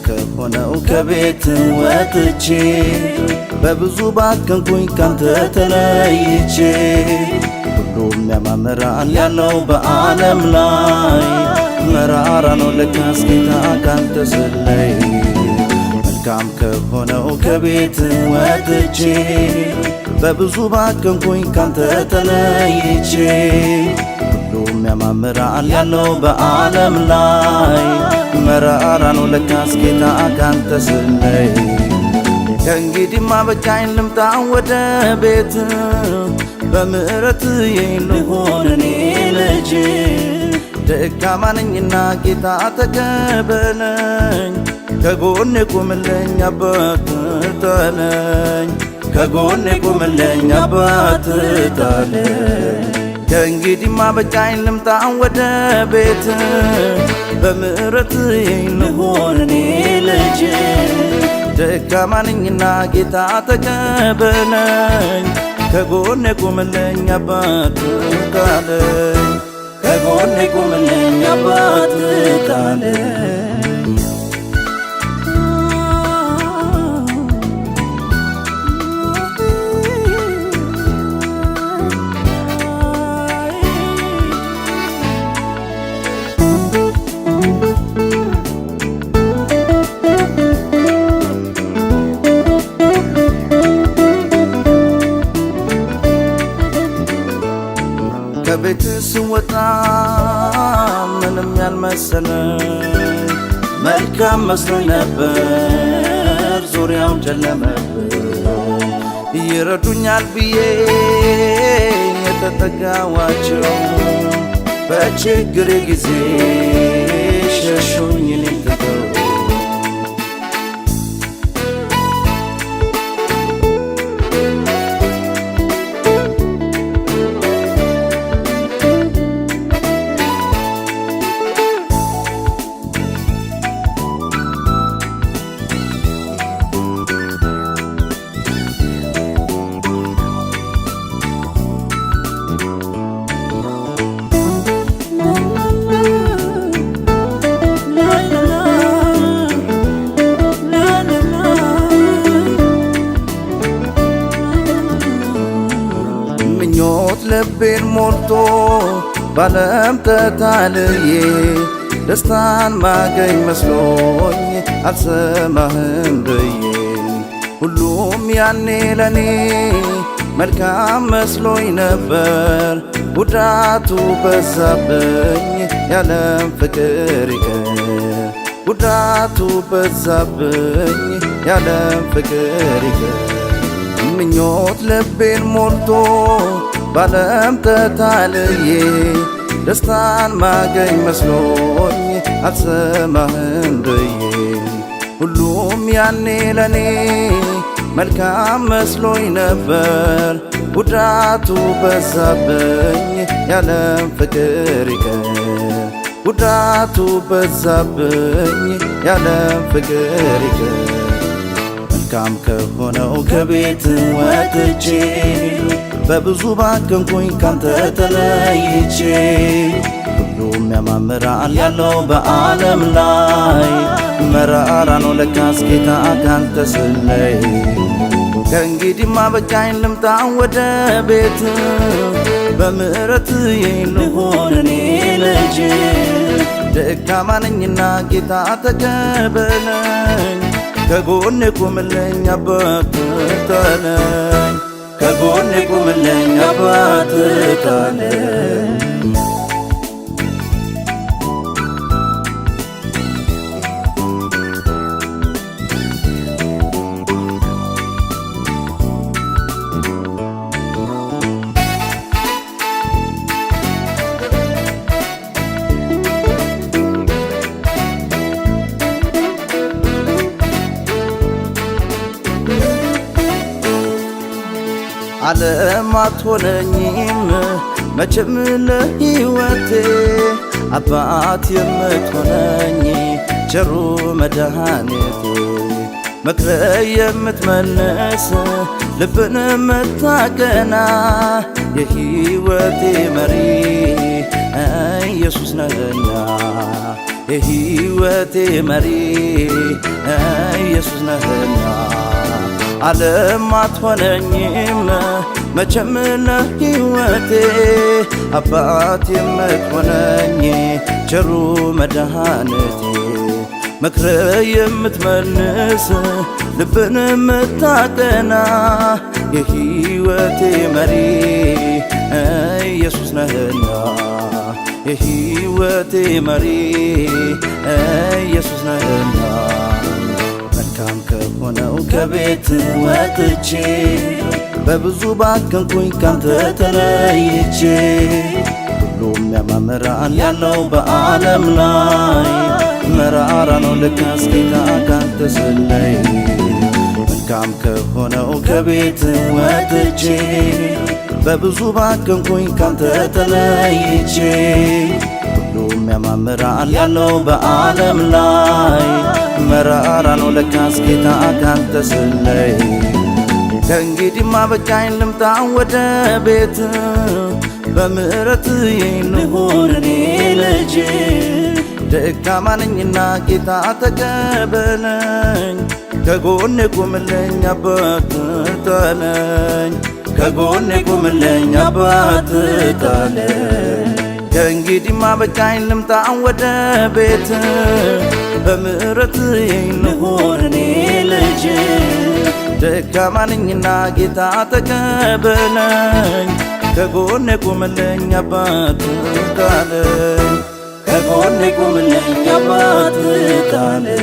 ከሆነው ከቤት ወጥቼ በብዙ ባከንኩኝ ካንተ ተለይቼ ሁሉም ያማምራል ያለው በዓለም ላይ መራራ ነው ለካስ ጌታ ካንተ ስለይ መልካም ከሆነው ከቤት ወጥቼ በብዙ ባከንኩኝ ካንተ ተለይቼ ሁሉም ያማምራል ያለው በዓለም ላይ መራራ ነው ለካስ ጌታ ካንተ ስለይ ከእንግዲህማ በቃኝ ልምጣ ወደ ቤት በምሕረት ልሆን እኔ ልጅ ደካማ ነኝና ጌታ ተቀበለኝ ከጎኔ ቁምልኝ አባት ጣለኝ ከጎኔ ቁምልኝ አባት ጣለኝ ከእንግዲህማ በቃኝ ልምጣ ወደ ቤት በምሕረት ልሆን እኔ ልጅ ደካማ ነኝና ጌታ ተቀበለኝ ከጎኔ ቁምልኝ አባት ጣለኝ ከጎኔ ቁምልኝ አባት ጣለኝ ከቤት ስወጣ ምንም ያልመሰለኝ መልካም መስሎኝ ነበር ዙሪያውን ጨለመብኝ ይረዱኛል ብዬ የተጠጋኋቸው በችግሬ ጊዜ ሸሹኝ እኔን ትተው ምኞት ልቤን ሞልቶ ባለም ተታልዬ ደስታን ማገኝ መስሎኝ አልሰማህም ብዬ ሁሉም ያኔ ለኔ መልካም መስሎኝ ነበር ጉዳቱ በዛብኝ ያለም ፍቅር ይቅር ጉዳቱ በዛብኝ ያለም ፍቅር ይቅር ምኞት ልቤን ሞልቶ ባለም ተታልዬ ደስታን ማገኝ መስሎኝ አልሰማህም ብዬ ሁሉም ያኔ ለኔ መልካም መስሎኝ ነበር ጉዳቱ በዛብኝ ያለም ፍቅር ይቅር ጉዳቱ በዛብኝ ያለም ፍቅር ይቅር መልካም ከሆነው ከቤት ወጥቼ በብዙ ባከንኩኝ ካንተ ተለይቼ ሁሉም ያማምራል ያለው በዓለም ላይ መራራ ነው ለካስ ጌታ ካንተ ስለይ ከእንግዲህማ በቃኝ ልምጣ ወደ ቤት በምሕረት ልሆን እኔ ልጅ ደካማ ነኝና ጌታ ተቀበለኝ ከጎኔ ቁምልኝ አባት ጣለኝ ከጎኔ ቁምልኝ አባት ጣለኝ ዓለም አትሆነኝም መቼም ለሕይወቴ አባት የምትሆነኝ ቸሩ መድኃኒቴ መክረ የምትመልስ ልብን የምታቀና የሕይወቴ መሪ ኢየሱስ ነህና የሕይወቴ መሪ ኢየሱስ ነህና ዓለም አትሆነኝም መቼም ለሕይወቴ አባት የምትሆነኝ ቸሩ መድኃኒቴ መክረ የምትመልስ ልብን የምታቀና የሕይወቴ መሪ ኢየሱስ ነህና የሕይወቴ መሪ ኢየሱስ ነህና መልካም ከሆነው ከቤት ወጥቼ በብዙ ባከንኩኝ ካንተ ተለይቼ ሁሉም ያማምራል ያለው በዓለም ላይ መራራ ነው ለካስ ጌታ ካንተ ስለይ መልካም ከሆነው ከቤት ወጥቼ በብዙ ባከንኩኝ ካንተ ተለይቼ ሁሉም ያማምራል ያለው በዓለም ላይ መራራ ነው ለካስ ጌታ ካንተ ስለይ ከእንግዲህማ በቃኝ ልምጣ ወደ ቤት በምሕረት ልሁን እኔ ልጅ ደካማ ነኝና ጌታ ተቀበለኝ ከጎኔ ቁምልኝ አባት ጣለኝ ከጎኔ ቁምልኝ አባት ጣለኝ ከእንግዲህማ በቃኝ ልምጣ ወደ ቤት በምሕረት ልሁን እኔ ልጅ ደካማ ነኝና ጌታ ተቀበለኝ ከጎኔ ቁምልኝ አባት ጣለኝ ከጎኔ ቁምልኝ አባት ጣለኝ